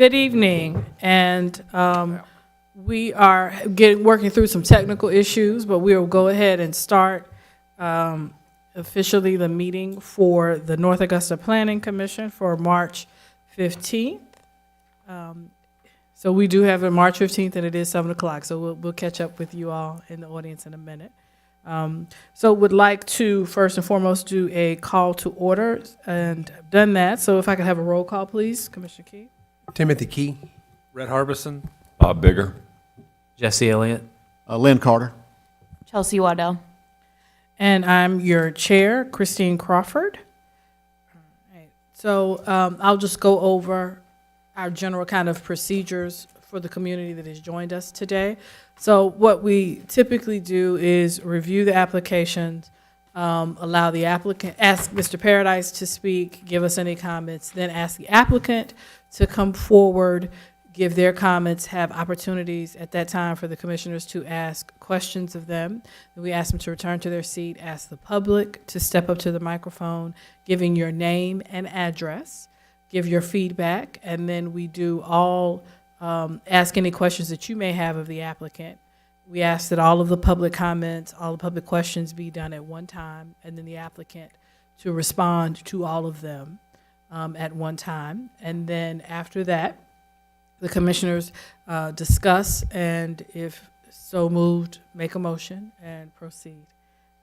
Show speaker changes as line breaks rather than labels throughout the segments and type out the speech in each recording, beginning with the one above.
Good evening, and we are working through some technical issues, but we will go ahead and start officially the meeting for the North Augusta Planning Commission for March 15th. So we do have it March 15th, and it is 7 o'clock, so we'll catch up with you all in the audience in a minute. So would like to first and foremost do a call to order, and I've done that. So if I could have a roll call, please, Commissioner Key.
Timothy Key.
Red Harbison.
Bob Bigger.
Jesse Elliott.
Lynn Carter.
Chelsea Waddell.
And I'm your chair, Christine Crawford. All right. So I'll just go over our general kind of procedures for the community that has joined us today. So what we typically do is review the applications, allow the applicant, ask Mr. Paradise to speak, give us any comments, then ask the applicant to come forward, give their comments, have opportunities at that time for the commissioners to ask questions of them. We ask them to return to their seat, ask the public to step up to the microphone, giving your name and address, give your feedback, and then we do all ask any questions that you may have of the applicant. We ask that all of the public comments, all the public questions be done at one time, and then the applicant to respond to all of them at one time. And then after that, the commissioners discuss, and if so moved, make a motion and proceed.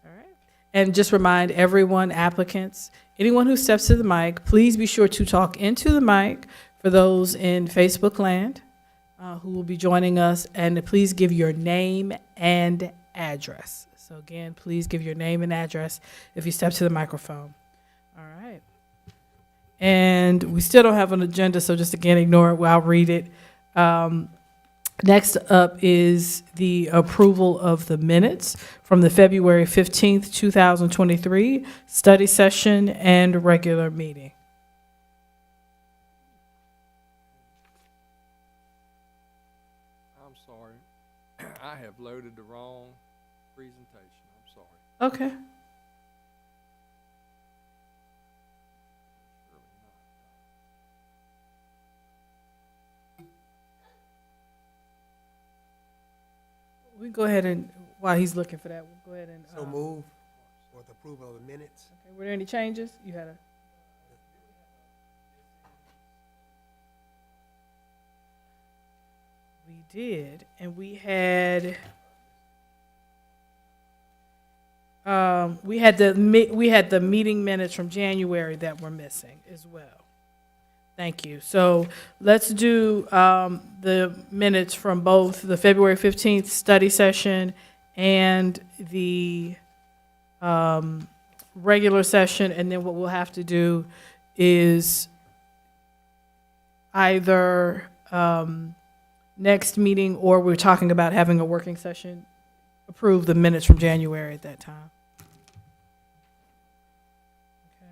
All right. And just remind everyone, applicants, anyone who steps to the mic, please be sure to talk into the mic for those in Facebook land who will be joining us, and please give your name and address. So again, please give your name and address if you step to the microphone. All right. And we still don't have an agenda, so just again, ignore it. I'll read it. Next up is the approval of the minutes from the February 15th, 2023 study session and regular meeting.
I'm sorry. I have loaded the wrong presentation. I'm sorry.
Okay. We go ahead and, while he's looking for that, we'll go ahead and.
So move for the approval of the minutes.
Okay, were there any changes? You had a. We did, and we had the meeting minutes from January that were missing as well. Thank you. So let's do the minutes from both the February 15th study session and the regular session, and then what we'll have to do is either next meeting, or we're talking about having a working session, approve the minutes from January at that time. Okay.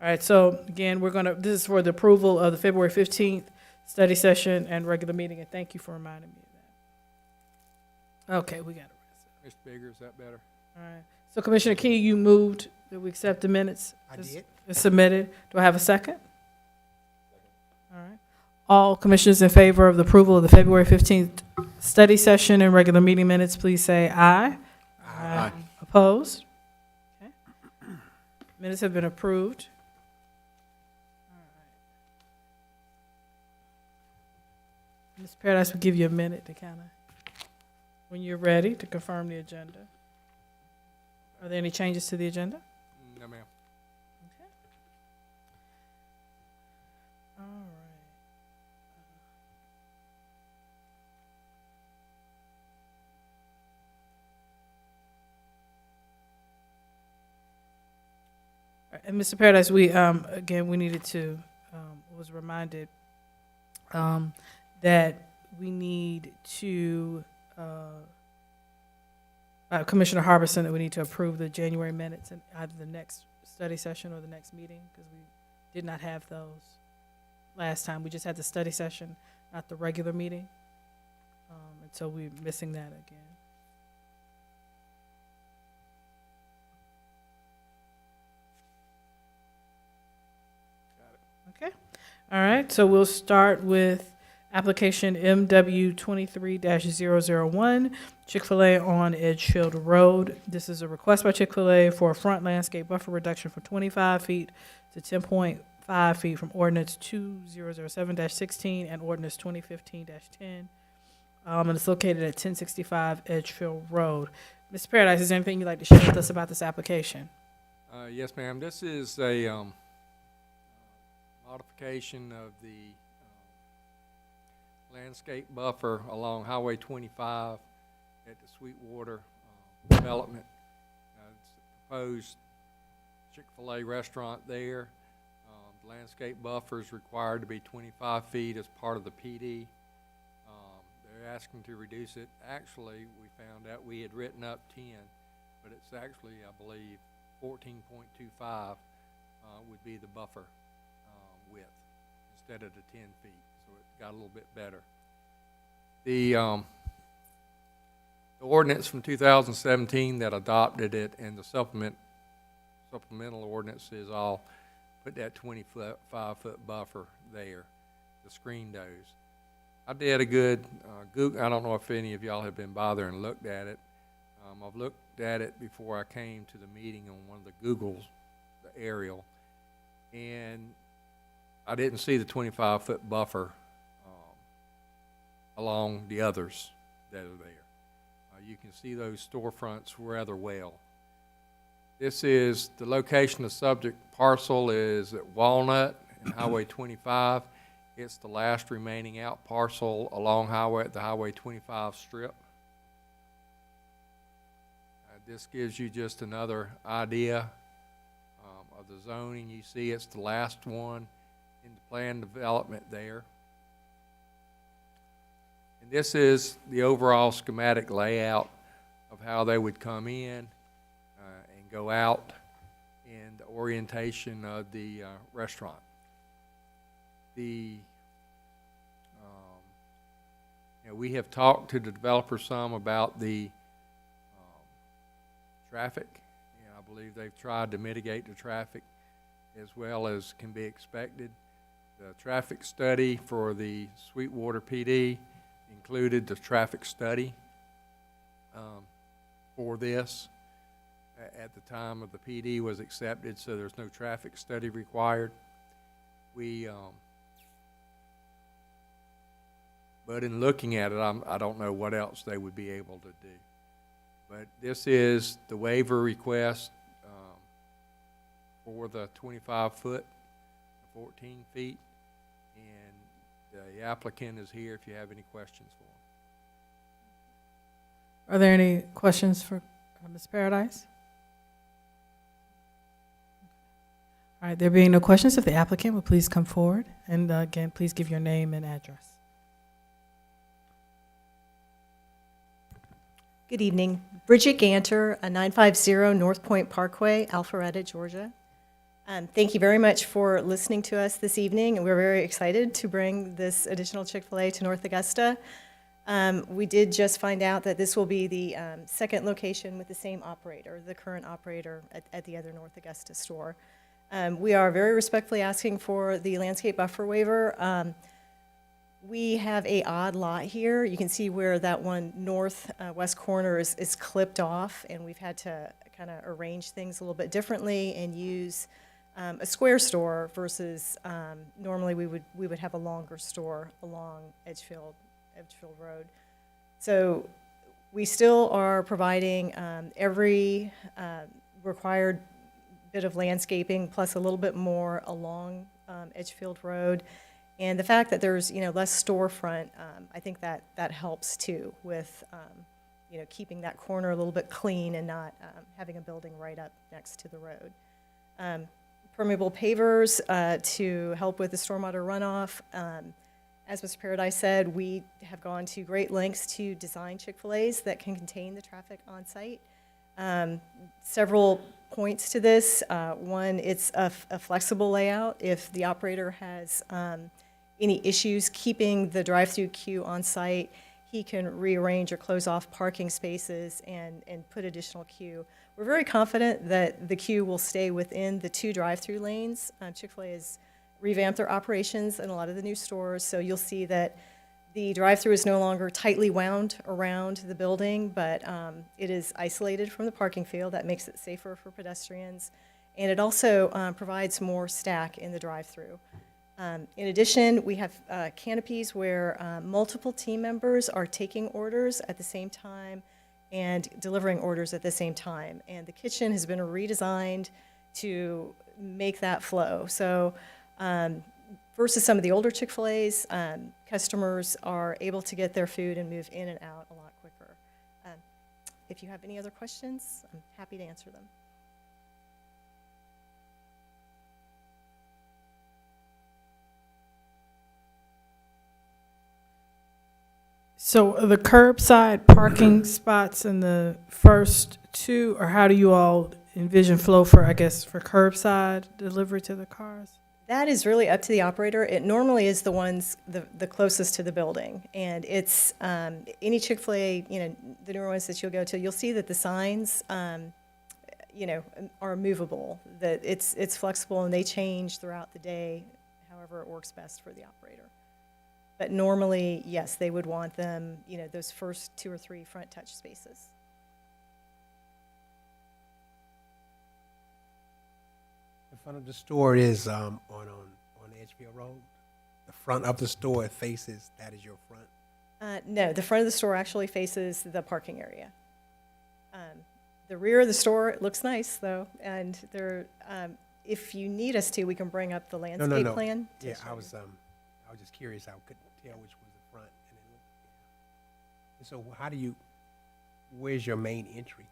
All right, so again, this is for the approval of the February 15th study session and regular meeting, and thank you for reminding me of that. Okay, we got it.
Mr. Bigger, is that better?
All right, so Commissioner Key, you moved that we accept the minutes.
I did.
It's submitted. Do I have a second? All right. All commissioners in favor of the approval of the February 15th study session and regular meeting minutes, please say aye.
Aye.
Opposed? Okay. Minutes have been approved. All right. Ms. Paradise will give you a minute to kind of, when you're ready, to confirm the agenda. Are there any changes to the agenda?
No, ma'am.
Okay. All right. And Mr. Paradise, we again, we needed to was reminded that we need to Commissioner Harbison, that we need to approve the January minutes in either the next study session or the next meeting, because we did not have those last time. We just had the study session, not the regular meeting, and so we're missing that again. Okay. All right. right, so we'll start with application MW 23-001, Chick-fil-A on Edgefield Road. This is a request by Chick-fil-A for a front landscape buffer reduction from 25 feet to 10.5 feet from ordinance 2007-16 and ordinance 2015-10. And it's located at 1065 Edgefield Road. Mr. Paradise, is there anything you'd like to share with us about this application?
Yes, ma'am. This is a modification of the landscape buffer along Highway 25 at the Sweetwater development. It's a proposed Chick-fil-A restaurant there. The landscape buffer is required to be 25 feet as part of the PD. They're asking to reduce it. Actually, we found out we had written up 10, but it's actually, I believe, 14.25 would be the buffer width instead of the 10 feet. So it got a little bit better. The ordinance from 2017 that adopted it and the supplemental ordinances all put that 25-foot buffer there to screen those. I did a good Google. I don't know if any of y'all have been bothering and looked at it. I've looked at it before I came to the meeting on one of the Googles, the aerial, and I didn't see the 25-foot buffer along the others that are there. You can see those storefronts rather well. This is the location of subject parcel is at Walnut and Highway 25. It's the last remaining out parcel along the Highway 25 strip. This gives you just another idea of the zoning. You see it's the last one in the planned development there. And this is the overall schematic layout of how they would come in and go out and the orientation of the restaurant. We have talked to the developer some about the traffic, and I believe they've tried to mitigate the traffic as well as can be expected. The traffic study for the Sweetwater PD included the traffic study for this at the time of the PD was accepted, so there's no traffic study required. But in looking at it, I don't know what else they would be able to do. But this is the waiver request for the 25-foot, 14 feet, and the applicant is here if you have any questions for him.
Are there any questions for Ms. Paradise? All right, there being no questions, if the applicant would please come forward, and again, please give your name and address.
Good evening. Bridget Ganter, 950 North Point Parkway, Alpharetta, Georgia. Thank you very much for listening to us this evening, and we're very excited to bring this additional Chick-fil-A to North Augusta. We did just find out that this will be the second location with the same operator, the current operator at the other North Augusta store. We are very respectfully asking for the landscape buffer waiver. We have an odd lot here. You can see where that one northwest corner is clipped off, and we've had to kind of arrange things a little bit differently and use a square store versus normally we would have a longer store along Edgefield Road. So we still are providing every required bit of landscaping plus a little bit more along Edgefield Road. And the fact that there's, less storefront, I think that helps too with, keeping that corner a little bit clean and not having a building right up next to the road. Permeable pavers to help with the stormwater runoff. As Mr. Paradise said, we have gone to great lengths to design Chick-fil-A's that can contain the traffic on site. Several points to this. One, it's a flexible layout. If the operator has any issues keeping the drive-through queue on site, he can rearrange or close off parking spaces and put additional queue. We're very confident that the queue will stay within the 2 drive-through lanes. Chick-fil-A revamped their operations in a lot of the new stores. So you'll see that the drive-through is no longer tightly wound around the building, but it is isolated from the parking field. That makes it safer for pedestrians. And it also provides more stack in the drive-through. In addition, we have canopies where multiple team members are taking orders at the same time and delivering orders at the same time. And the kitchen has been redesigned to make that flow. So versus some of the older Chick-fil-A's, customers are able to get their food and move in and out a lot quicker. If you have any other questions, I'm happy to answer them.
So the curbside parking spots in the first two, or how do you all envision flow for, I guess, for curbside delivery to the cars?
That is really up to the operator. It normally is the ones the closest to the building, and it's any Chick-fil-A, the newer ones that you'll go to, you'll see that the signs, are movable. That it's flexible and they change throughout the day, however it works best for the operator. But normally, yes, they would want them, those first 2 or 3 front touch spaces.
The front of the store is on Edgefield Road. The front of the store faces, that is your front.
No, the front of the store actually faces the parking area. The rear of the store looks nice, though, and there, if you need us to, we can bring up the landscape
No.
plan. to
Yeah,
show
I
you.
was just curious. I couldn't tell which was the front. And so where's your main entry?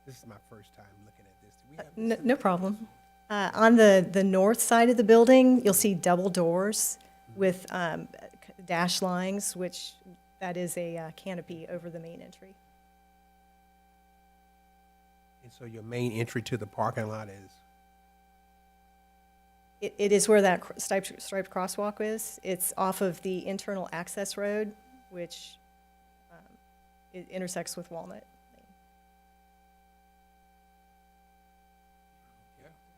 This is my first time looking at this. Do we have this?
No problem. On the north side of the building, you'll see double doors with dash lines, which that is a canopy over the main entry.
And so your main entry to the parking lot is?
It is where that striped crosswalk is. It's off of the internal access road, which it intersects with Walnut.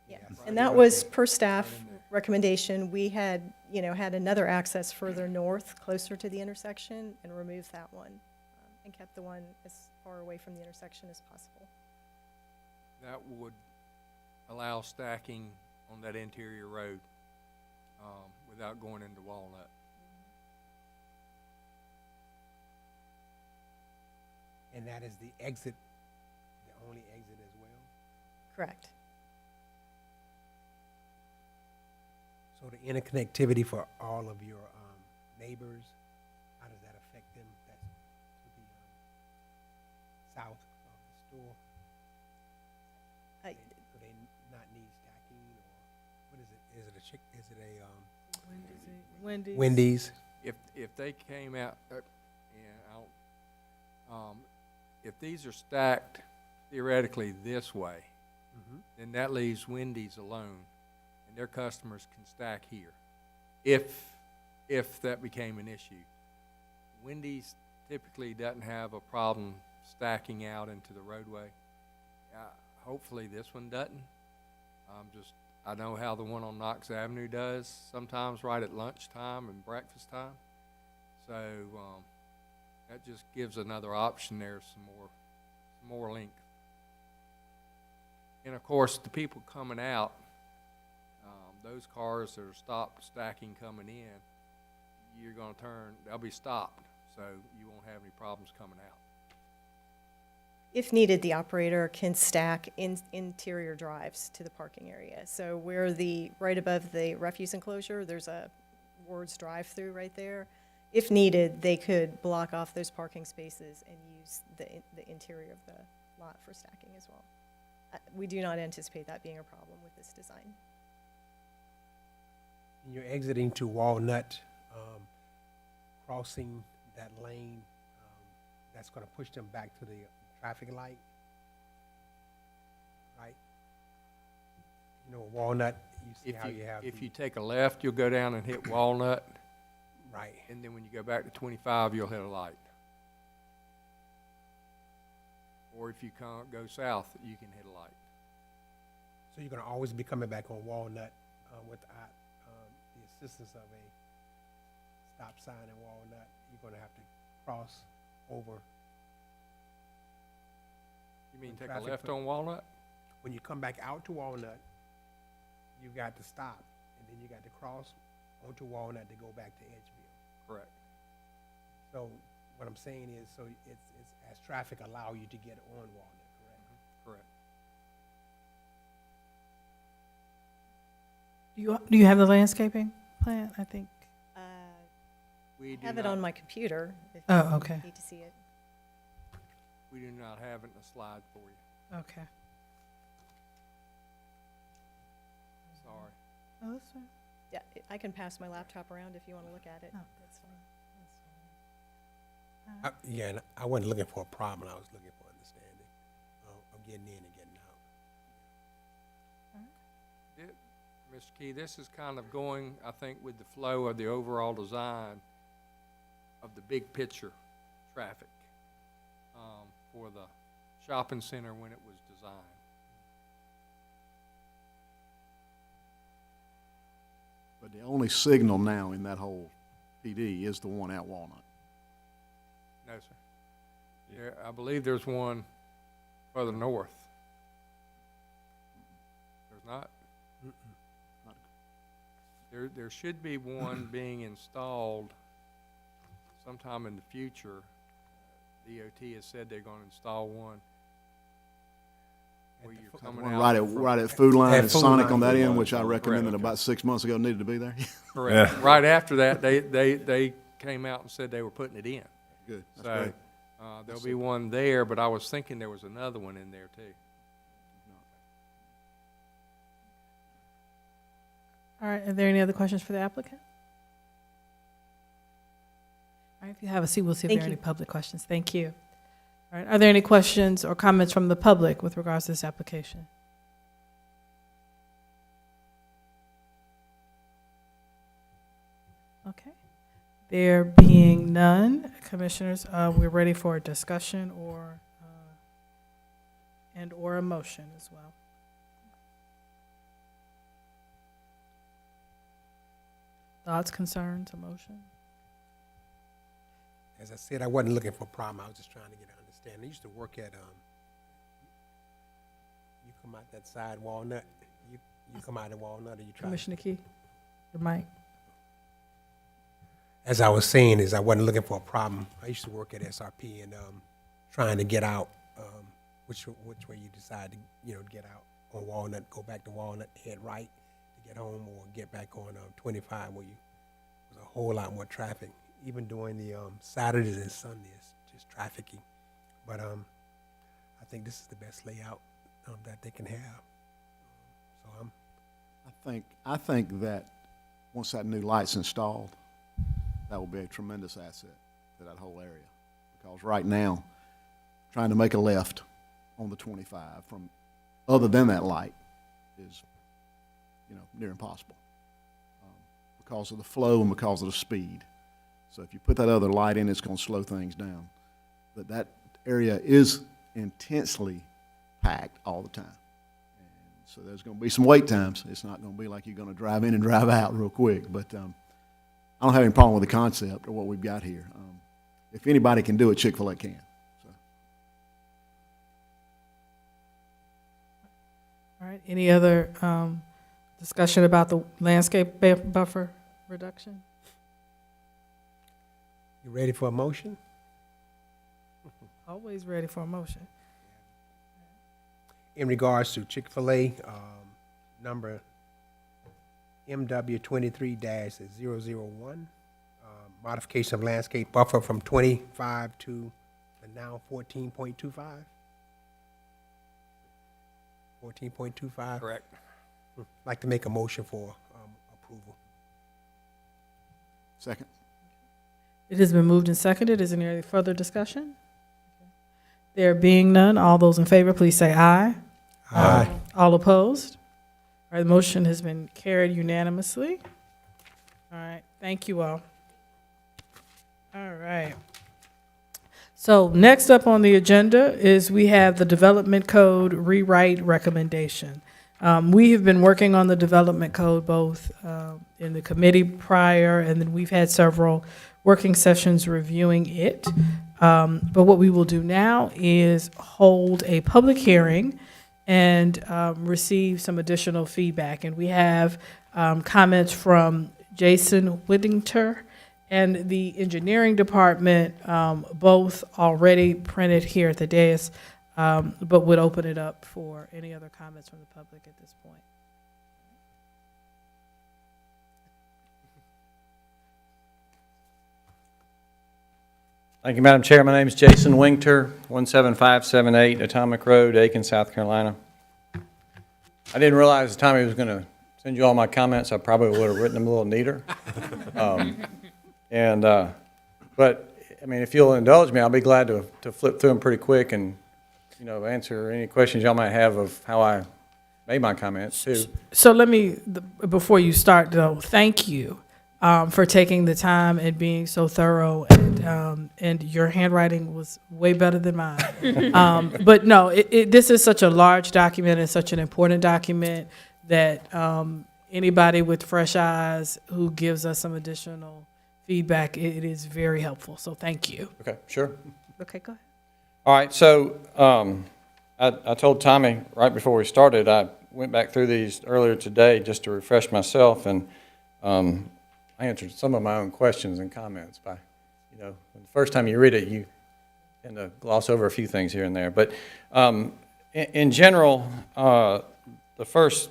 Yeah, and that was per staff recommendation. We had, had another access further north, closer to the intersection, and removed that one, and kept the one as far away from the intersection as possible.
That would allow stacking on that interior road without going into Walnut.
And that is the exit, the only exit as well?
Correct.
So the interconnectivity for all of your neighbors, how does that affect them? That's to the south of the store. Do they not need stacking, or what is it? Is it
Wendy's.
Wendy's?
If they came out, if these are stacked theoretically this way, then that leaves Wendy's alone, and their customers can stack here, if that became an issue. Wendy's typically doesn't have a problem stacking out into the roadway. Hopefully this one doesn't. I know how the one on Knox Avenue does, sometimes right at lunchtime and breakfast time. So that just gives another option there, some more length. And of course, the people coming out, those cars that are stopped stacking coming in, you're going to they'll be stopped, so you won't have any problems coming out.
If needed, the operator can stack interior drives to the parking area. So where right above the refuse enclosure, there's a Ward's drive-through right there. If needed, they could block off those parking spaces and use the interior of the lot for stacking as well. We do not anticipate that being a problem with this design.
And you're exiting to Walnut, crossing that lane, that's going to push them back to the traffic light, right? Walnut, you see how you have
If you take a left, you'll go down and hit Walnut,
right.
and then when you go back to 25, you'll hit a light. Or if you go south, you can hit a light.
So you're going to always be coming back on Walnut without assistance of a stop sign in Walnut, you're gonna have to cross over.
You mean take a
Traffic
left
for-
on Walnut?
When you come back out to Walnut, you got to stop, and then you got to cross onto Walnut to go back to Edgeville.
Correct.
So what I'm saying is, so it's as traffic allow you to get on Walnut, correct?
Correct.
Do you have the landscaping plan? I think.
We
I
do
have it
not-
on my computer. If
Oh,
you
okay.
need to see it.
We do not have it in a slide for you.
Okay.
Sorry.
Oh, that's fine.
Yeah, I can pass my laptop around if you want to look at it.
Oh, that's fine. That's fine.
Yeah, and I wasn't looking for a problem, I was looking for understanding of getting in and getting out.
Mr. Key, this is kind of going, I think, with the flow of the overall design of the big picture traffic for the shopping center when it was designed.
But the only signal now in that whole PD is the one at Walnut.
No, sir. There, I believe there's one further north. There's not? There should be one being installed sometime in the future. DOT has said they're gonna install one where you're coming
One
out.
right at,
from-
right at Food Line
At
and
Food
Sonic
Line.
on that end, which I
Correct.
recommended about 6 months ago needed to be there.
Correct. Right after that, they came out and said they were putting it in.
Good, that's
So,
great.
there'll be one there, but I was thinking there was another one in there too.
All right, are there any other questions for the applicant? All right, if you have a seat, we'll see if
Thank
there are any
you.
public questions. Thank you. All right, are there any questions or comments from the public with regards to this application? Okay. There being none, commissioners, we're ready for a discussion and/or a motion as well. Thoughts, concerns, a motion?
As I said, I wasn't looking for a problem, I was just trying to get an understanding. I used to work at, you come out that side Walnut, you come out of Walnut, or you try.
Commissioner Key, your mic.
As I was saying, is I wasn't looking for a problem. I used to work at SRP and trying to get out, which way you decide to, get out on Walnut, go back to Walnut, head right to get home, or get back on 25 where there's a whole lot more traffic. Even during the Saturdays and Sundays, just trafficking. But I think this is the best layout that they can have. So
I think that once that new light's installed, that will be a tremendous asset to that whole area. Because right now, trying to make a left on the 25 from other than that light is, near impossible. Because of the flow and because of the speed. So if you put that other light in, it's going to slow things down. But that area is intensely packed all the time. And so there's going to be some wait times. It's not going to be like you're going to drive in and drive out real quick. But I don't have any problem with the concept or what we've got here. If anybody can do it, Chick-fil-A can. So.
All right, any other discussion about the landscape buffer reduction?
you ready for a motion?
Always ready for a motion.
In regards to Chick-fil-A, number MW 23-001, modification of landscape buffer from 25 to the now 14.25. 14.25.
Correct.
Like to make a motion for approval.
Second.
It has been moved and seconded. Is there any further discussion? There being none, all those in favor, please say aye.
Aye.
All opposed? All right, the motion has been carried unanimously. All right, thank you all. All right. So next up on the agenda is we have the Development Code rewrite recommendation. We have been working on the development code both in the committee prior, and then we've had several working sessions reviewing it. But what we will do now is hold a public hearing and receive some additional feedback. And we have comments from Jason Whittington and the engineering department, both already printed here at the dais, but would open it up for any other comments from the public at this point.
Thank you, Madam Chair. My name is Jason Winkter, 17578 Atomic Road, Aiken, South Carolina. I didn't realize the time he was going to send you all my comments. I probably would have written them a little neater. But, I mean, if you'll indulge me, I'll be glad to flip through them pretty quick and, you know, answer any questions y'all might have of how I made my comments, too.
So let me, before you start though, thank you for taking the time and being so thorough, and your handwriting was way better than mine. But no, this is such a large document and such an important document that anybody with fresh eyes who gives us some additional feedback, it is very helpful. So thank you.
Okay, sure.
Okay, go ahead.
All right, so I told Tommy right before we started, I went back through these earlier today just to refresh myself, and I answered some of my own questions and comments by, you know, the first time you read it, you tend to gloss over a few things here and there. But in general, the first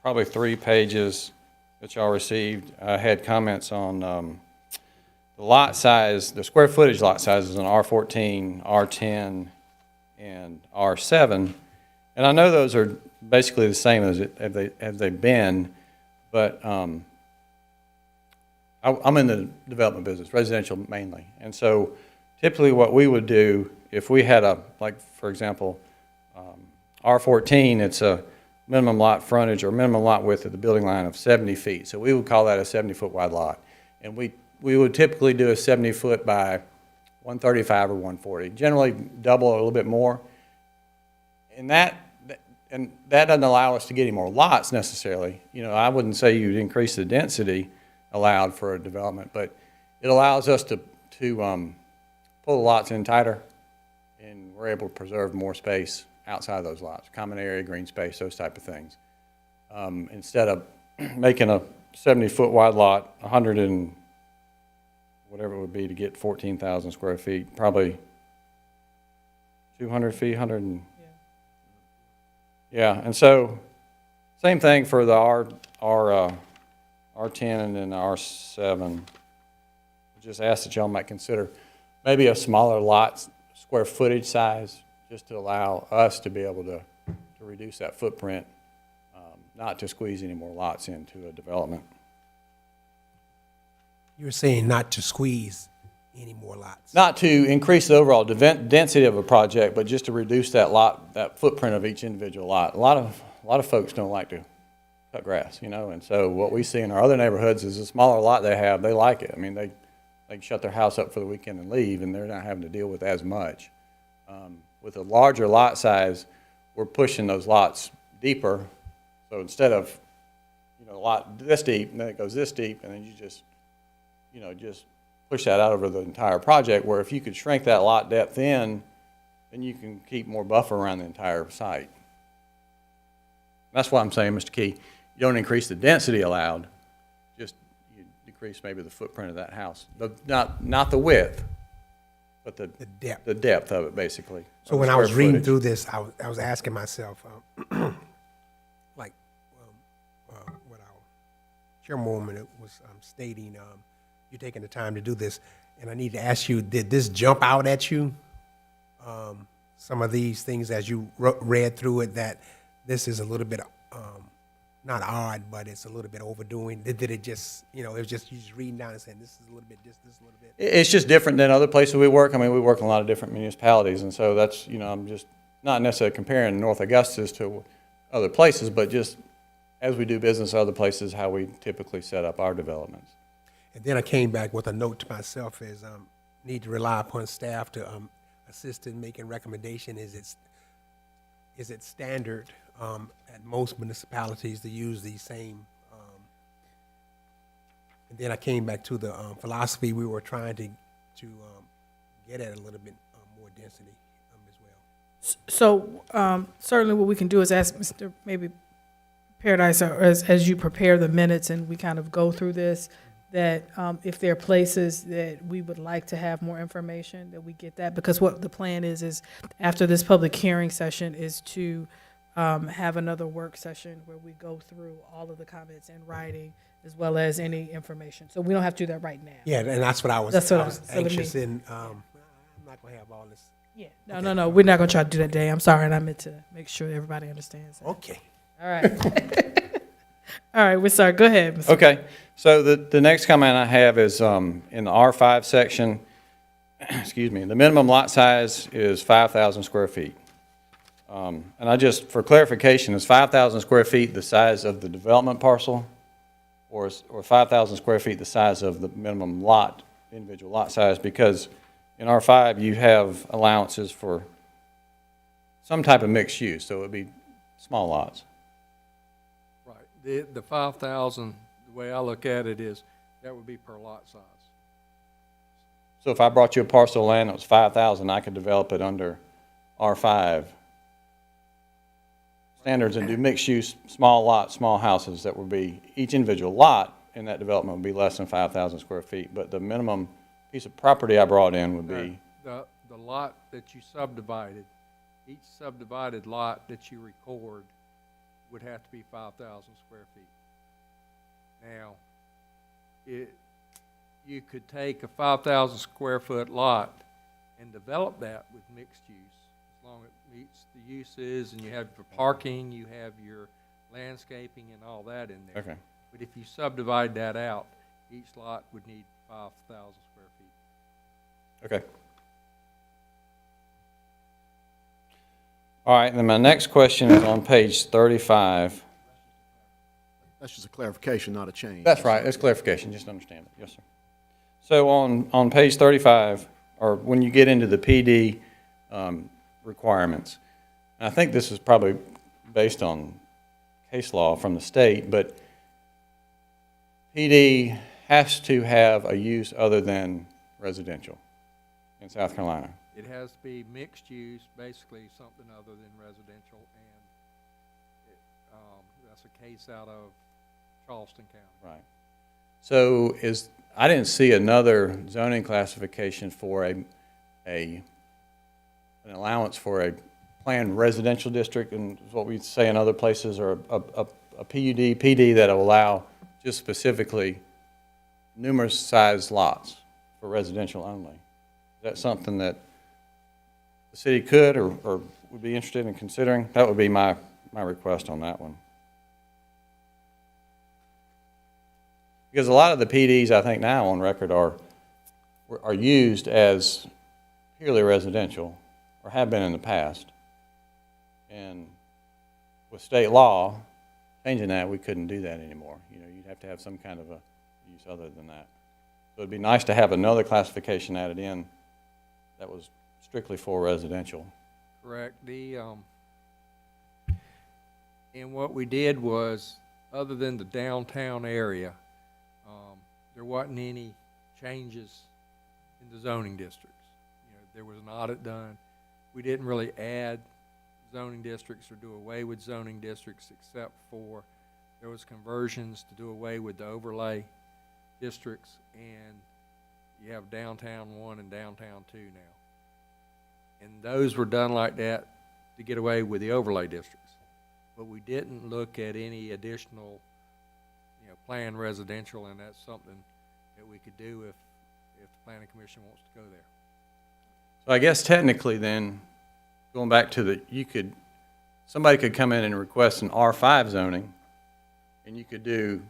probably 3 pages that y'all received, I had comments on the lot size, the square footage lot sizes in R14, R10, and R7. And I know those are basically the same as they've been, but I'm in the development business, residential mainly. And so typically what we would do if we had like for example, R14, it's a minimum lot frontage or minimum lot width of the building line of 70 feet. So we would call that a 70-foot wide lot. And we would typically do a 70-foot by 135 or 140, generally double or a little bit more. And that doesn't allow us to get any more lots necessarily. You know, I wouldn't say you'd increase the density allowed for a development, but it allows us to pull the lots in tighter, and we're able to preserve more space outside of those lots, common area, green space, those type of things. Instead of making a 70-foot wide lot, 100 and whatever it would be to get 14,000 square feet, probably 200 feet, 100 and, yeah, and so same thing for the R10 and then the R7. Just ask that y'all might consider maybe a smaller lot square footage size, just to allow us to be able to reduce that footprint, not to squeeze any more lots into a development.
You're saying not to squeeze any more lots?
Not to increase the overall density of a project, but just to reduce that footprint of each individual lot. A lot of folks don't like to cut grass, you know, and so what we see in our other neighborhoods is a smaller lot they have, they like it. I mean, they can shut their house up for the weekend and leave, and they're not having to deal with as much. With a larger lot size, we're pushing those lots deeper. So instead of, you know, a lot this deep, and then it goes this deep, and then you just, you know, just push that out over the entire project, where if you could shrink that lot depth in, then you can keep more buffer around the entire site. That's why I'm saying, Mr. Key, you don't increase the density allowed, just you decrease maybe the footprint of that house. Not the width, but the depth of it, basically.
So when I was reading through this, I was asking myself, like what our chairwoman was stating, you're taking the time to do this, and I need to ask you, did this jump out at you? Some of these things as you read through it, that this is a little bit, not odd, but it's a little bit overdoing. Did it just, you know, it was just you just reading down and saying this is a little bit, this a little bit?
It's just different than other places we work. I mean, we work in a lot of different municipalities, and so that's, you know, I'm just not necessarily comparing North Augusta to other places, but just as we do business other places, how we typically set up our developments.
And then I came back with a note to myself is need to rely upon staff to assist in making recommendation. Is it's is it standard at most municipalities to use these same? And then I came back to the philosophy we were trying to get at a little bit more density as well.
So certainly what we can do is ask Mr. maybe Paradise, or as you prepare the minutes and we kind of go through this, that if there are places that we would like to have more information, that we get that. Because what the plan is after this public hearing session is to have another work session where we go through all of the comments in writing as well as any information. So we don't have to do that right now.
Yeah, and that's what I was,
That's what
I was
so let me-
anxious in. I'm not going to have all this.
Yeah. No. We're not going to try to do that today. I'm sorry, and I meant to make sure everybody understands that.
Okay.
All right. All right, we're sorry. Go ahead, Mr.
Okay, so the next comment I have is in the R5 section, excuse me, the minimum lot size is 5,000 square feet. And I just, for clarification, is 5,000 square feet the size of the development parcel? Or 5,000 square feet the size of the minimum lot, individual lot size? Because in R5, you have allowances for some type of mixed use, so it would be small lots.
Right. The 5,000, the way I look at it is, that would be per lot size.
So if I brought you a parcel of land that was 5,000, I could develop it under R5 standards and do mixed use, small lots, small houses that would be, each individual lot in that development would be less than 5,000 square feet. But the minimum piece of property I brought in would be,
The lot that you subdivided, each subdivided lot that you record would have to be 5,000 square feet. Now, you could take a 5,000 square foot lot and develop that with mixed use, as long as it meets the uses and you have your parking, you have your landscaping and all that in there.
okay.
But if you subdivide that out, each lot would need 5,000 square feet.
Okay. All right, and then my next question is on page 35.
That's just a clarification, not a change.
That's right, that's clarification, just understand it, yes, sir. So on page 35, or when you get into the PD requirements, and I think this is probably based on case law from the state, but PD has to have a use other than residential in South Carolina.
It has to be mixed use, basically something other than residential, and that's a case out of Charleston County.
Right. So I didn't see another zoning classification for an allowance for a planned residential district, and what we say in other places, or a PUD, PD that will allow just specifically numerous sized lots for residential only. Is that something that the city could or would be interested in considering? That would be my request on that one. Because a lot of the PDs, I think now on record, are used as purely residential, or have been in the past. And with state law, changing that, we couldn't do that anymore. You know, you'd have to have some kind of a use other than that. So it'd be nice to have another classification added in that was strictly for residential.
Correct. And what we did was, other than the downtown area, there wasn't any changes in the zoning districts. You know, there was an audit done. We didn't really add zoning districts or do away with zoning districts, except for there was conversions to do away with the overlay districts, and you have downtown 1 and downtown 2 now. And those were done like that to get away with the overlay districts. But we didn't look at any additional, planned residential, and that's something that we could do if the planning commission wants to go there.
So I guess technically then, going back to somebody could come in and request an R5 zoning, and you could do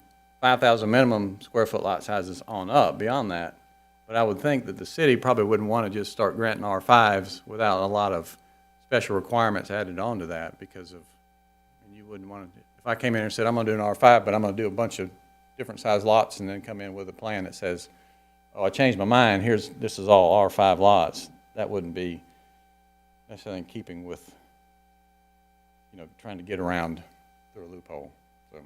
5,000 minimum square foot lot sizes on up beyond that. But I would think that the city probably wouldn't want to just start granting R5s without a lot of special requirements added onto that, because of, and you wouldn't want to, if I came in and said, I'm going to do an R5, but I'm going to do a bunch of different size lots, and then come in with a plan that says, oh, I changed my mind, this is all R5 lots, that wouldn't be necessarily in keeping with trying to get around through a loophole. So,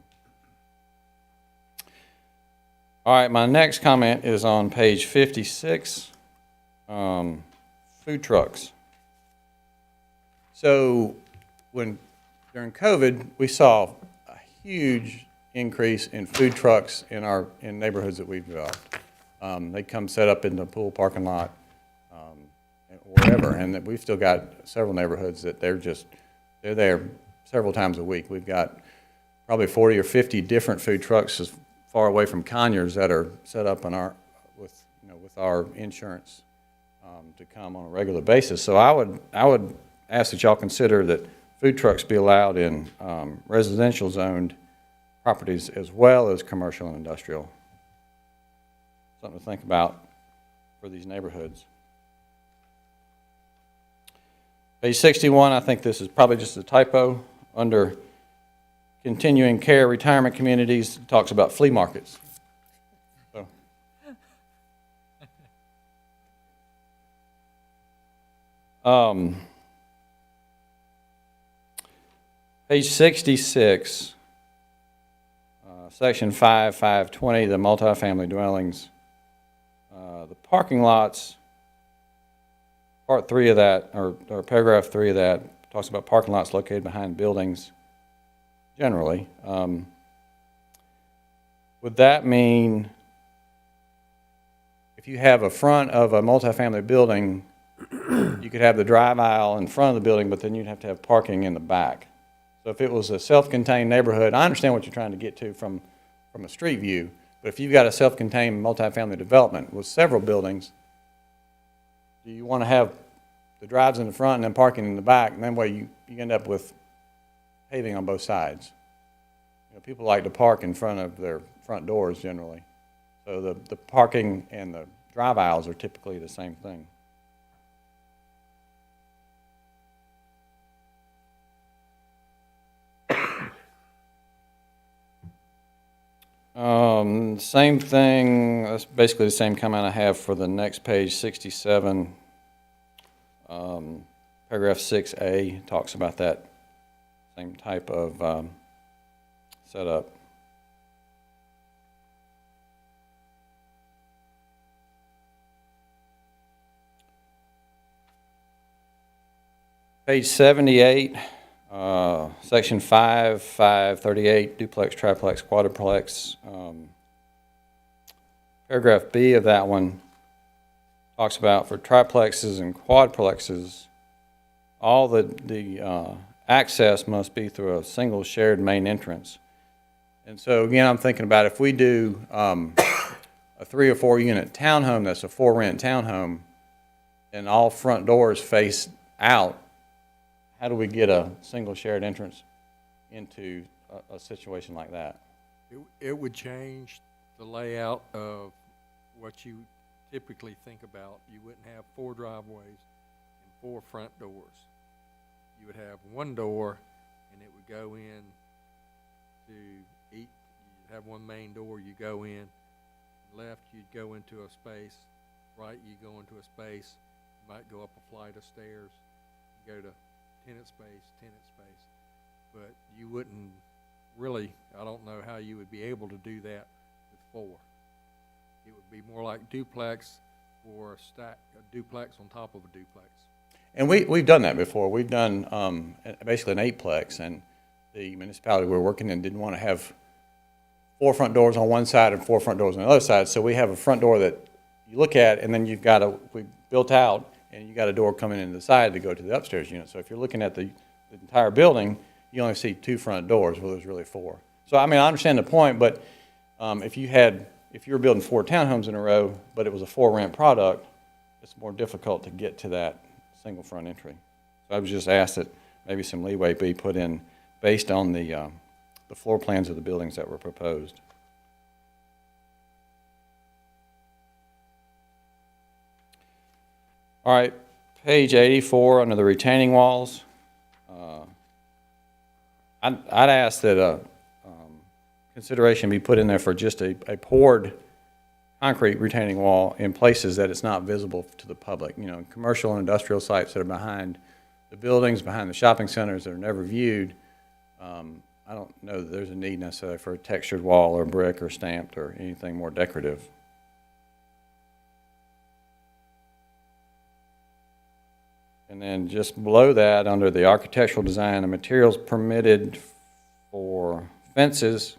all right, my next comment is on page 56, food trucks. So during COVID, we saw a huge increase in food trucks in neighborhoods that we've developed. They come set up in the pool parking lot, or wherever, and that we've still got several neighborhoods that they're there several times a week. We've got probably 40 or 50 different food trucks as far away from Conyers that are set up with our insurance to come on a regular basis. So I would ask that y'all consider that food trucks be allowed in residential zoned properties as well as commercial and industrial. Something to think about for these neighborhoods. Page 61, I think this is probably just a typo. Under continuing care retirement communities, it talks about flea markets. So. Page 66, section 5.520, the multifamily dwellings. The parking lots, part 3 of that, or paragraph 3 of that, talks about parking lots located behind buildings, generally. Would that mean if you have a front of a multifamily building, you could have the drive aisle in front of the building, but then you'd have to have parking in the back? So if it was a self-contained neighborhood, I understand what you're trying to get to from a street view, but if you've got a self-contained multifamily development with several buildings, do you want to have the drives in the front and then parking in the back, and then way you end up with paving on both sides? People like to park in front of their front doors generally. So the parking and the drive aisles are typically the same thing. Same thing, that's basically the same comment I have for the next page, 67. Paragraph 6A talks about that same type of setup. Page 78. Section 5.538, duplex, triplex, quadruplex. Paragraph B of that one talks about for triplexes and quadplexes, all the access must be through a single shared main entrance. And so again, I'm thinking about if we do a 3 or 4 unit townhome that's a for rent townhome and all front doors face out, how do we get a single shared entrance into a situation like that?
It would change the layout of what you typically think about. You wouldn't have 4 driveways and 4 front doors. You would have 1 door, and it would go in to each. You'd have 1 main door. You go in. Left, you'd go into a space. Right, you go into a space. You might go up a flight of stairs. Go to tenant space. But you wouldn't really, I don't know how you would be able to do that with 4. It would be more like duplex or a duplex on top of a duplex.
And we've done that before. We've done basically an 8-plex, and the municipality we were working in didn't want to have 4 front doors on one side and 4 front doors on the other side. So we have a front door that you look at, and then we built out, and you got a door coming into the side to go to the upstairs unit. So if you're looking at the entire building, you only see 2 front doors, well, there's really 4. So I mean, I understand the point, but if you were building 4 townhomes in a row, but it was a for rent product, it's more difficult to get to that single front entry. So I was just asked that maybe some leeway be put in based on the floor plans of the buildings that were proposed. All right, page 84 under the retaining walls. I'd ask that consideration be put in there for just a poured concrete retaining wall in places that it's not visible to the public. You know, commercial and industrial sites that are behind the buildings behind the shopping centers that are never viewed, I don't know that there's a need necessarily for a textured wall or brick or stamped or anything more decorative. And then just below that, under the architectural design, the materials permitted for fences,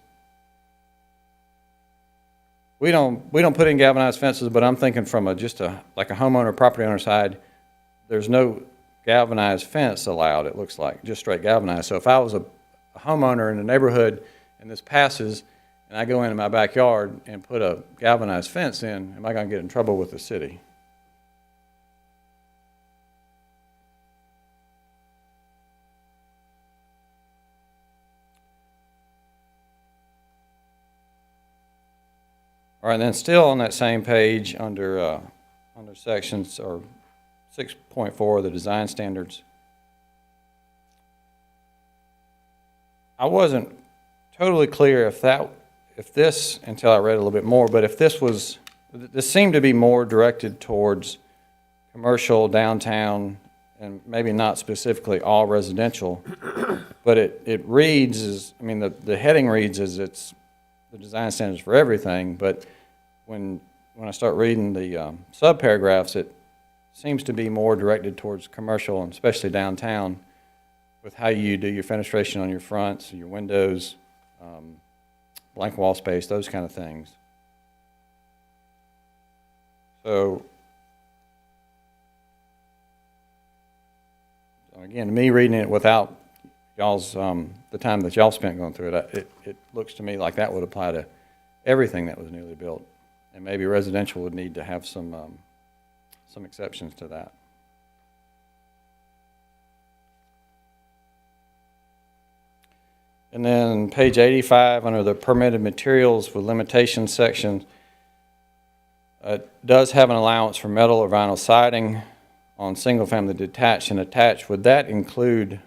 we don't put in galvanized fences, but I'm thinking from like a homeowner, property owner side, there's no galvanized fence allowed, it looks like, just straight galvanized. So if I was a homeowner in the neighborhood and this passes, and I go into my backyard and put a galvanized fence in, am I going to get in trouble with the city? All right, and then still on that same page under sections or 6.4, the design standards. I wasn't totally clear if this, until I read a little bit more, but if this seemed to be more directed towards commercial, downtown, and maybe not specifically all residential, but it reads as, I mean, the heading reads as it's the design standards for everything, but when I start reading the subparagraphs, it seems to be more directed towards commercial, and especially downtown, with how you do your fenestration on your fronts, your windows, blank wall space, those kind of things. So, again, me reading it without y'all's, the time that y'all spent going through it, it looks to me like that would apply to everything that was newly built. And maybe residential would need to have some exceptions to that. And then page 85, under the permitted materials with limitations section, does have an allowance for metal or vinyl siding on single-family detached and attached. Would that include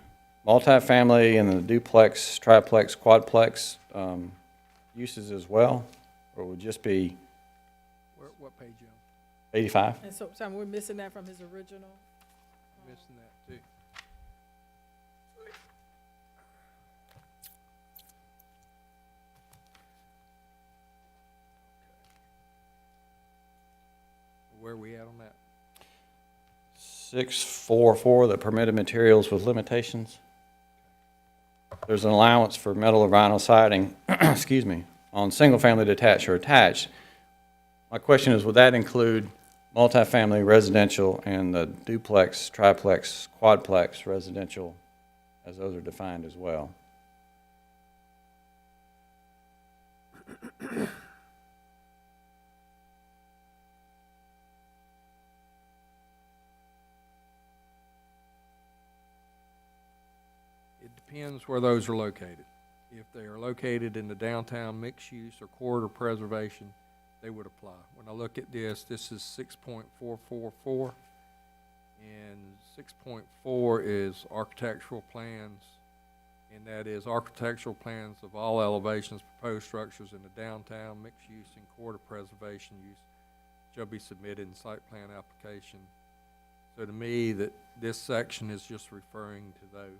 multifamily and the duplex, triplex, quadplex uses as well? Or would it just be
What page you on?
85?
And so, Simon, we're missing that from his original.
Missing that too. Where are we at on that?
644, the permitted materials with limitations. There's an allowance for metal or vinyl siding, excuse me, on single-family detached or attached. My question is, would that include multifamily residential and the duplex, triplex, quadplex residential, as those are defined as well?
It depends where those are located. If they are located in the downtown mixed use or corridor preservation, they would apply. When I look at this is 6.444, and 6.4 is architectural plans, and that is architectural plans of all elevations, proposed structures in the downtown mixed use and corridor preservation use shall be submitted in site plan application. So to me, that this section is just referring to those.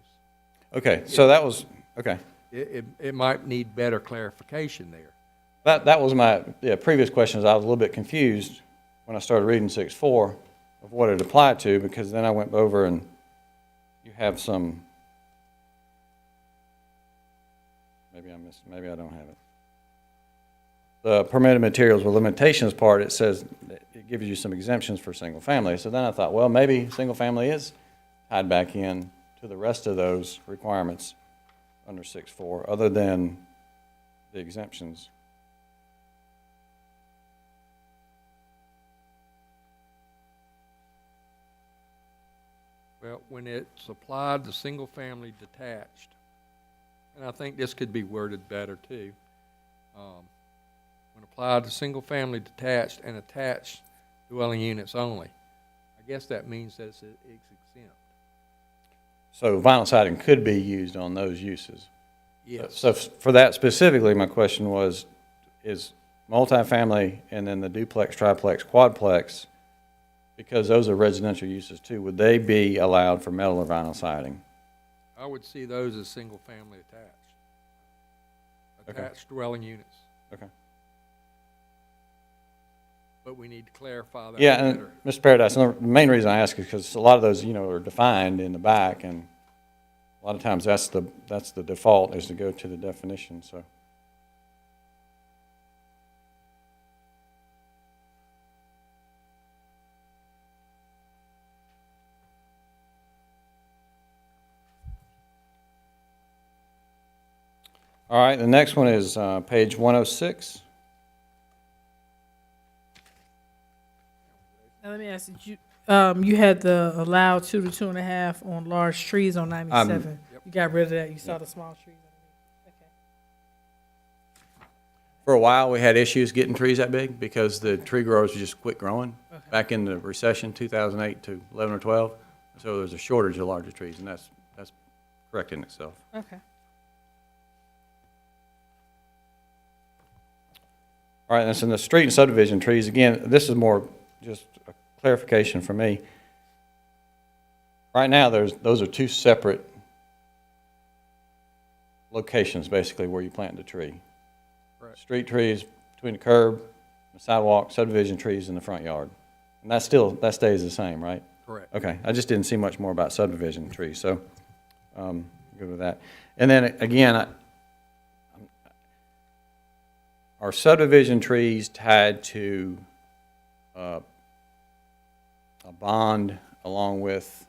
Okay, so that was, okay.
It might need better clarification there.
That was my previous questions. I was a little bit confused when I started reading 6.4 of what it applied to, because then I went over and you have some, maybe I missed, maybe I don't have it. The permitted materials with limitations part, it says, it gives you some exemptions for single family. So then I thought, well, maybe single family is tied back in to the rest of those requirements under 6.4, other than the exemptions.
Well, when it's applied to single-family detached, and I think this could be worded better too, when applied to single-family detached and attached dwelling units only, I guess that means that it's exempt.
So vinyl siding could be used on those uses.
Yes.
So for that specifically, my question was, is multifamily and then the duplex, triplex, quadplex, because those are residential uses too, would they be allowed for metal or vinyl siding?
I would see those as single-family attached.
Okay.
Attached dwelling units,
Okay.
but we need to clarify that
Yeah, and
better.
Mr. Paradise, and the main reason I ask is because a lot of those, are defined in the back, and a lot of times that's the default is to go to the definition, so. All right, the next one is page 106.
Now, let me ask you, you had the allow 2 to 2.5 on large trees on 97. You got rid of that, you saw the small trees underneath. Okay.
For a while, we had issues getting trees that big because the tree growers just quit growing back in the recession, 2008 to 11 or 12. So there's a shortage of larger trees, and that's correcting itself.
Okay.
All right, and so in the street and subdivision trees, again, this is more just a clarification for me. Right now, those are two separate locations, basically, where you plant the tree.
Right.
Street trees between the curb, the sidewalk, subdivision trees in the front yard. And that stays the same, right?
Correct.
Okay, I just didn't see much more about subdivision trees, so good with that. And then again, are subdivision trees tied to a bond along with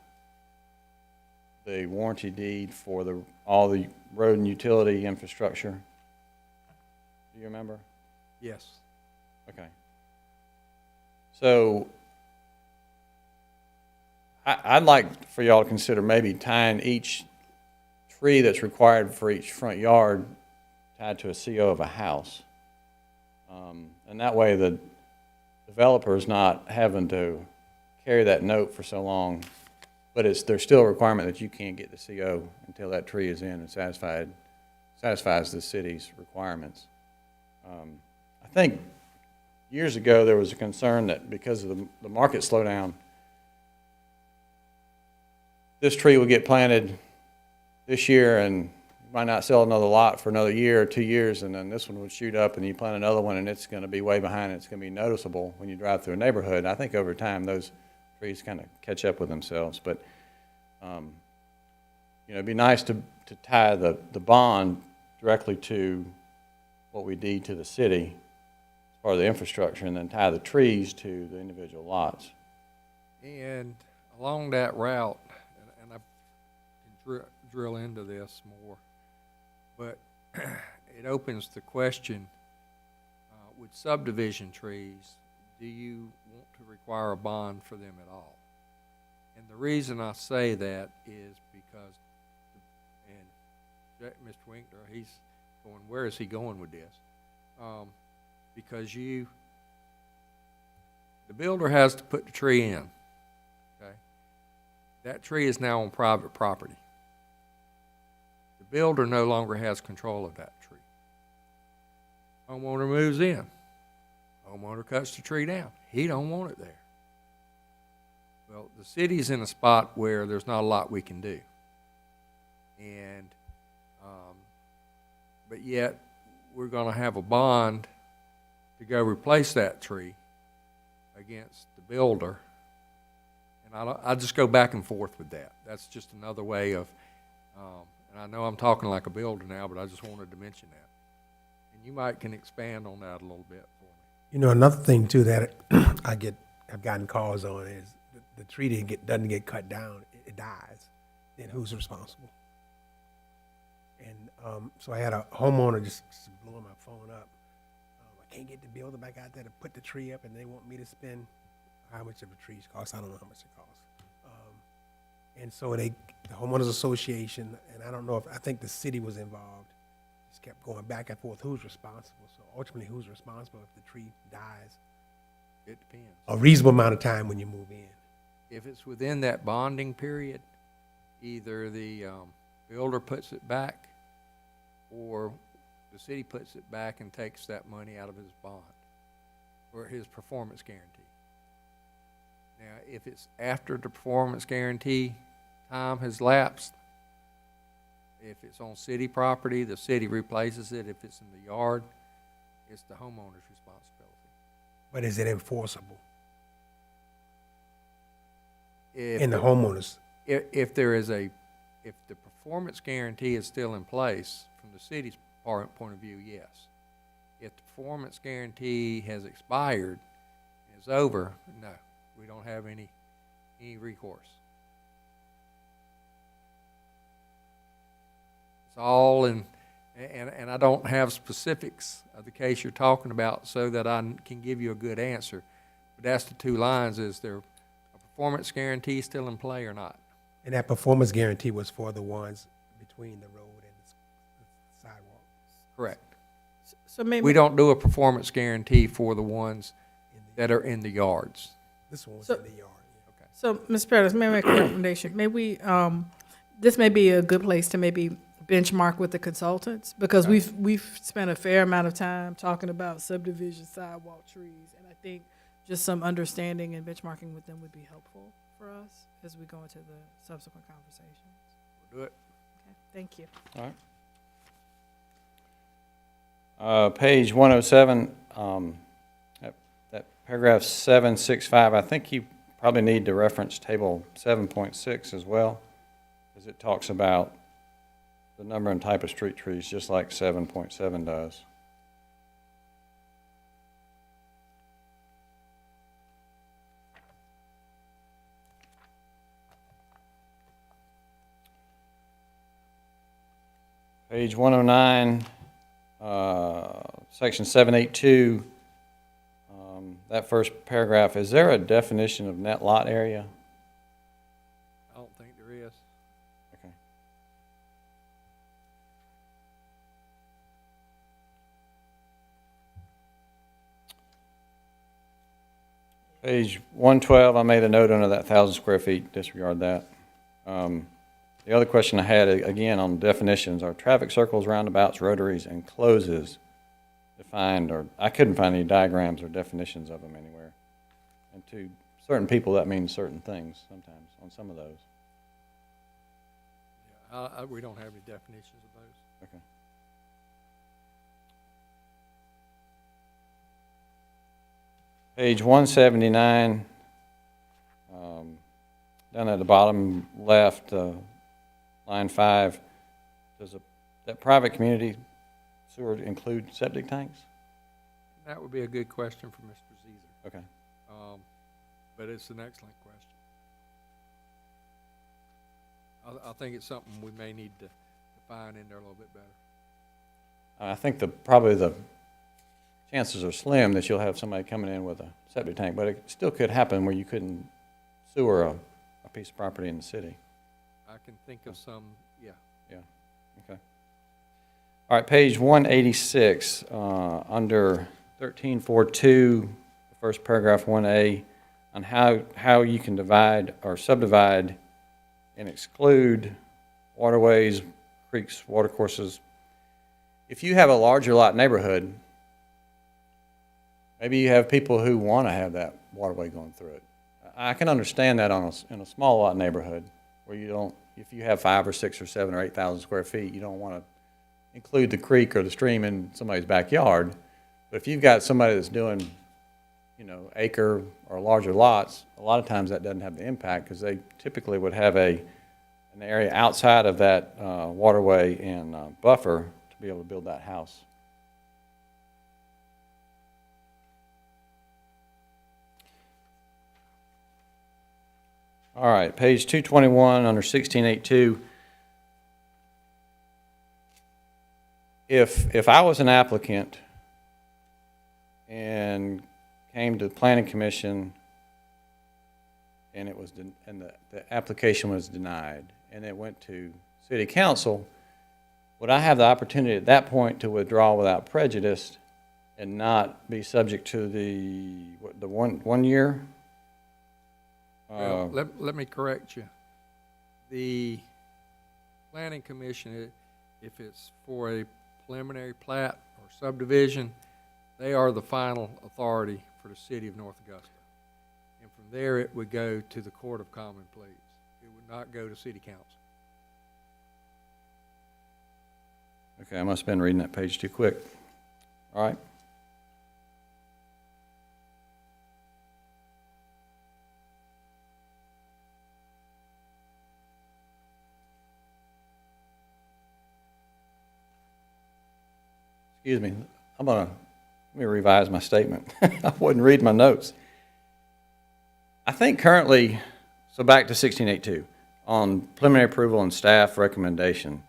the warranty deed for all the road and utility infrastructure? Do you remember?
Yes.
Okay. So I'd like for y'all to consider maybe tying each tree that's required for each front yard tied to a CO of a house. And that way the developer's not having to carry that note for so long, but there's still a requirement that you can't get the CO until that tree is in and satisfies the city's requirements. I think years ago there was a concern that because of the market slowdown, this tree would get planted this year and might not sell another lot for another year or 2 years, and then this one would shoot up and you plant another one and it's going to be way behind and it's going to be noticeable when you drive through a neighborhood. I think over time those trees kind of catch up with themselves, but it'd be nice to tie the bond directly to what we deed to the city as part of the infrastructure, and then tie the trees to the individual lots.
And along that route, and I can drill into this more, but it opens the question, with subdivision trees, do you want to require a bond for them at all? And the reason I say that is because, and Mr. Winkler, he's going, where is he going with this? Because the builder has to put the tree in, okay? That tree is now on private property. The builder no longer has control of that tree. Homeowner moves in. Homeowner cuts the tree down. He don't want it there. Well, the city's in a spot where there's not a lot we can do. And, but yet, we're gonna have a bond to go replace that tree against the builder. And I just go back and forth with that. That's just another way of, and I know I'm talking like a builder now, but I just wanted to mention that. And you might can expand on that a little bit for me.
Another thing too that I've gotten calls on is the tree doesn't get cut down, it dies. Then who's responsible? And so I had a homeowner just blowing my phone up. I can't get the builder back out there to put the tree up, and they want me to spend how much of a trees cost. I don't know how much it costs. And so the homeowners association, and I think the city was involved, just kept going back and forth. Who's responsible? So ultimately, who's responsible if the tree dies?
It depends.
A reasonable amount of time when you move in.
If it's within that bonding period, either the builder puts it back or the city puts it back and takes that money out of his bond or his performance guarantee. Now, if it's after the performance guarantee time has lapsed, if it's on city property, the city replaces it. If it's in the yard, it's the homeowner's responsibility.
But is it enforceable
If
in the homeowners?
if the performance guarantee is still in place, from the city's point of view, yes. If the performance guarantee has expired, and is over, no, we don't have any recourse. It's all in, and I don't have specifics of the case you're talking about so that I can give you a good answer. But that's the two lines: is there a performance guarantee still in play or not?
And that performance guarantee was for the ones between the road and the sidewalk.
Correct.
So maybe.
We don't do a performance guarantee for the ones that are in the yards.
This one was
So-
in the yard.
Okay.
So, Ms. Pettis, may I make a recommendation? May we, this may be a good place to maybe benchmark with the consultants, because we've spent a fair amount of time talking about subdivision, sidewalk, trees, and I think just some understanding and benchmarking with them would be helpful for us as we go into the subsequent conversations.
We'll do it.
Okay, thank you.
All right. Page 107, that paragraph 765, I think you probably need to reference table 7.6 as well, because it talks about the number and type of street trees, just like 7.7 does. Page 109, section 782, that first paragraph, is there a definition of net lot area?
I don't think there is.
Okay. Page 112, I made a note under that 1,000 square feet, disregard that. The other question I had, again, on definitions, are traffic circles, roundabouts, rotaries, and closes defined, or I couldn't find any diagrams or definitions of them anywhere. And to certain people, that means certain things sometimes on some of those.
Yeah, we don't have any definitions of those.
Okay. Page 179, down at the bottom left, line 5, does that private community sewer include septic tanks?
That would be a good question for Mr. Zeser.
Okay.
But it's an excellent question. I think it's something we may need to define in there a little bit better.
I think probably the chances are slim that you'll have somebody coming in with a septic tank, but it still could happen where you couldn't sewer a piece of property in the city.
I can think of some, yeah.
Yeah, okay. All right, page 186, under 1342, the first paragraph 1A, on how you can divide or subdivide and exclude waterways, creeks, watercourses. If you have a larger lot neighborhood, maybe you have people who want to have that waterway going through it. I can understand that in a small lot neighborhood where you don't, if you have 5 or 6 or 7 or 8,000 square feet, you don't want to include the creek or the stream in somebody's backyard. But if you've got somebody that's doing, acre or larger lots, a lot of times that doesn't have the impact because they typically would have an area outside of that waterway and buffer to be able to build that house. All right, page 221 under 1682. If I was an applicant and came to the planning commission and the application was denied and it went to city council, would I have the opportunity at that point to withdraw without prejudice and not be subject to the 1 year?
Well, let me correct you. The planning commission, if it's for a preliminary plat or subdivision, they are the final authority for the city of North Augusta. And from there it would go to the Court of Common Pleas. It would not go to City Council.
Okay, I must have been reading that page too quick. All right. Excuse me, let me revise my statement. I wasn't reading my notes. I think currently, so back to 1682, on preliminary approval and staff recommendation.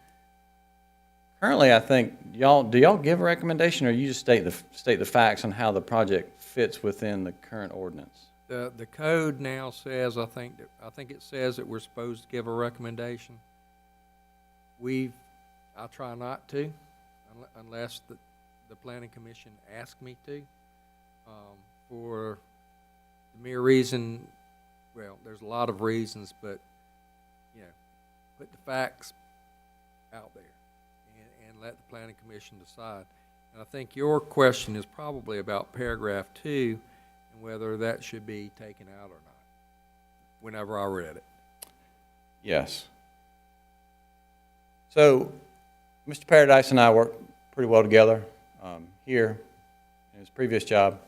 Currently, I think, do y'all give a recommendation, or you just state the facts on how the project fits within the current ordinance?
The code now says, I think it says that we're supposed to give a recommendation. I try not to, unless the planning commission asks me to, for the mere reason, well, there's a lot of reasons, but, put the facts out there and let the planning commission decide. And I think your question is probably about paragraph 2 and whether that should be taken out or not, whenever I read it.
Yes. So, Mr. Paradise and I work pretty well together here in his previous job.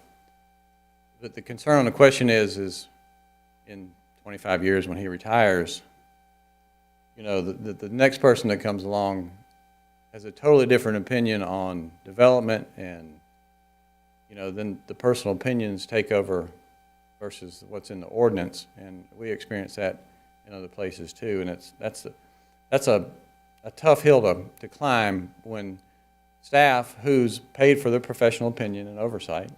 But the concern on the question is in 25 years when he retires, the next person that comes along has a totally different opinion on development, and then the personal opinions take over versus what's in the ordinance, and we experience that in other places too. And that's a tough hill to climb when staff who's paid for their professional opinion and oversight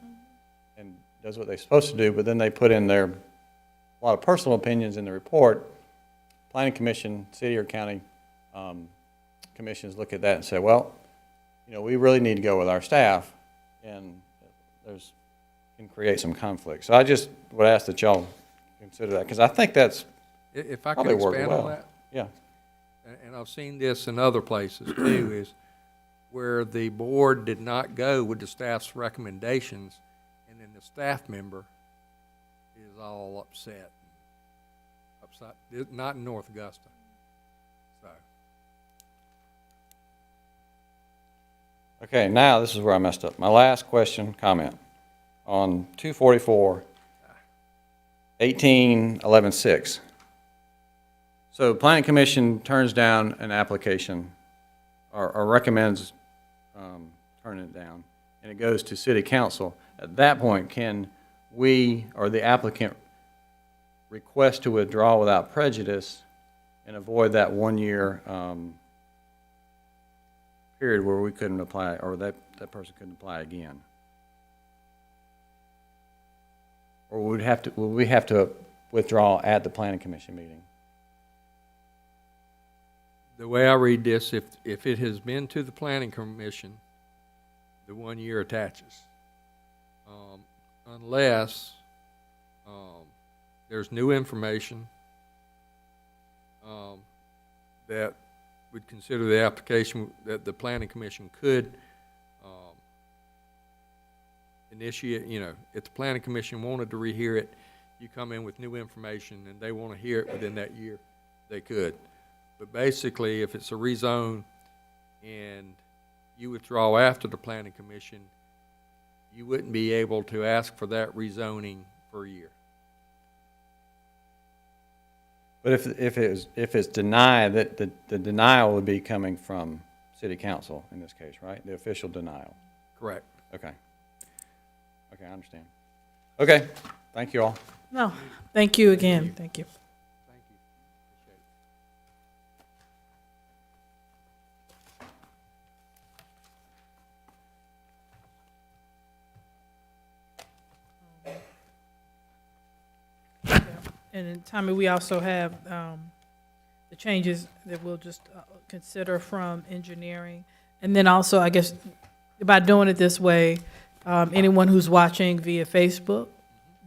and does what they're supposed to do, but then they put in a lot of personal opinions in the report. Planning commission, city or county commissions look at that and say, well, we really need to go with our staff, and can create some conflict. So I just would ask that y'all consider that, because I think that's
If I could
probably worked
expand
well.
on that,
Yeah.
and I've seen this in other places too, is where the board did not go with the staff's recommendations, and then the staff member is all upset. Not in North Augusta. So.
Okay, now this is where I messed up. My last comment on 244, 1811.6. So Planning Commission turns down an application or recommends turning it down, and it goes to City Council. At that point, can we or the applicant request to withdraw without prejudice and avoid that 1 year period where we couldn't apply, or that person couldn't apply again? Or will we have to withdraw at the planning commission meeting?
The way I read this, if it has been to the planning commission, the 1 year attaches. Unless there's new information that would consider the application that the planning commission could initiate. If the planning commission wanted to rehear it, you come in with new information and they want to hear it within that year, they could. But basically, if it's a rezone and you withdraw after the planning commission, you wouldn't be able to ask for that rezoning for a year.
But if it's denied, that the denial would be coming from City Council in this case, right? The official denial.
Correct.
Okay. Okay, I understand. Okay, thank you all.
No, thank you again. Thank you.
Thank you. Appreciate it.
And then, Tommy, we also have the changes that we'll just consider from engineering. And then also, I guess, by doing it this way, anyone who's watching via Facebook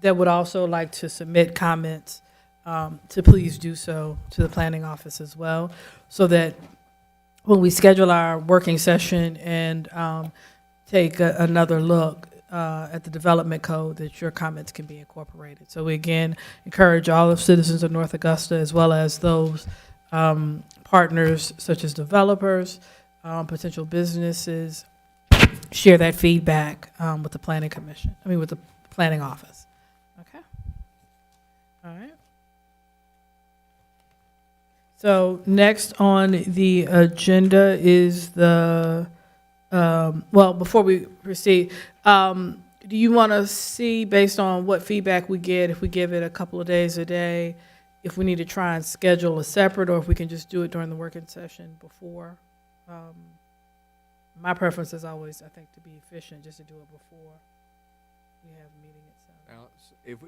that would also like to submit comments, to please do so to the planning office as well, so that when we schedule our working session and take another look, at the development code that your comments can be incorporated. So we again encourage all of citizens of North Augusta, as well as those partners such as developers, potential businesses, share that feedback with the planning commission, with the planning office. Okay? All right. So next on the agenda is the, well, before we proceed, do you want to see, based on what feedback we get, if we give it a couple of days a day, if we need to try and schedule a separate, or if we can just do it during the working session before? My preference is always, I think, to be efficient, just to do it before we have a meeting itself.
Now,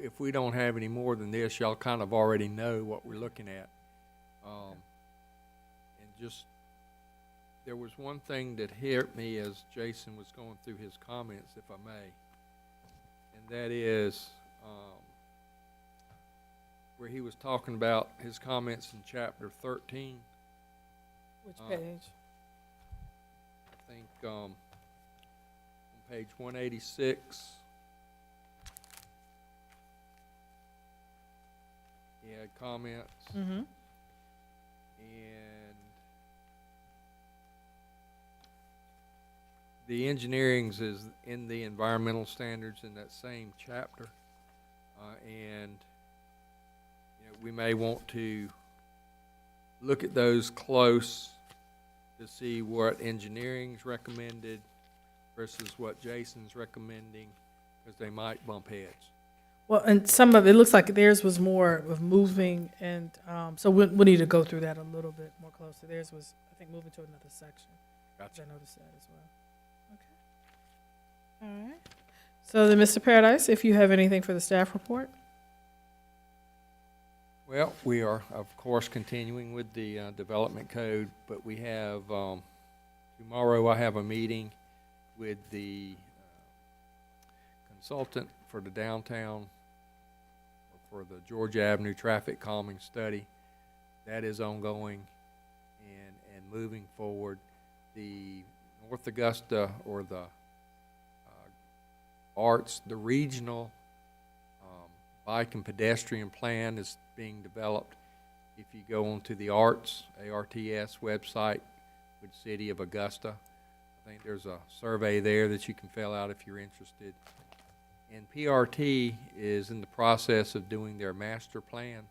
if we don't have any more than this, y'all kind of already know what we're looking at. And just, there was one thing that hit me as Jason was going through his comments, if I may, and that is where he was talking about his comments in chapter 13.
Which page?
I think on page 186. He had comments.
Mm-hmm.
And the engineering's is in the environmental standards in that same chapter. And we may want to look at those close to see what engineering's recommended versus what Jason's recommending, because they might bump heads.
Well, and some of it looks like theirs was more of moving, and so we need to go through that a little bit more closely. Theirs was, I think, moving to another section.
Gotcha.
I noticed that as well. Okay. All right. So then, Mr. Paradise, if you have anything for the staff report?
Well, we are, of course, continuing with the development code, but we have, tomorrow I have a meeting with the consultant for the downtown, for the Georgia Avenue traffic calming study. That is ongoing and moving forward. The North Augusta, or the arts, the regional bike and pedestrian plan is being developed. If you go onto the ARTS website with City of Augusta, I think there's a survey there that you can fill out if you're interested. And PRT is in the process of doing their master plan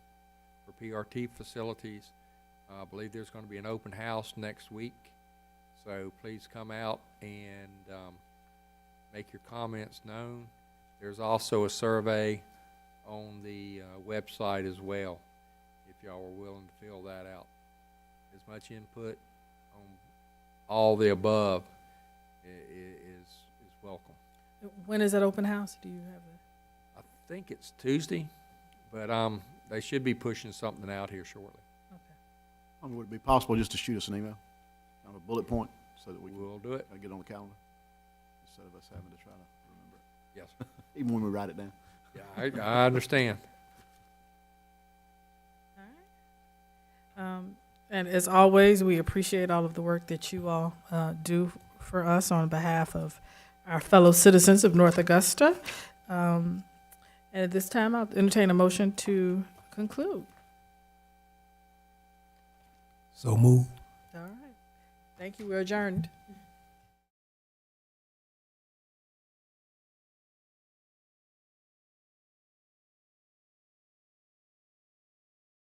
for PRT facilities. I believe there's going to be an open house next week, so please come out and make your comments known. There's also a survey on the website as well, if y'all are willing to fill that out. As much input on all the above is welcome.
When is that open house? Do you have
I think it's Tuesday, but they should be pushing something out here shortly.
Would it be possible just to shoot us an email, kind of a bullet point, so that we can
We'll do it.
get on the calendar, instead of us having to try to remember it,
Yes.
even when we write it down?
Yeah, I understand.
And as always, we appreciate all of the work that you all do for us on behalf of our fellow citizens of North Augusta. And at this time, I'll entertain a motion to conclude.
So move.
All right. Thank you. We're adjourned.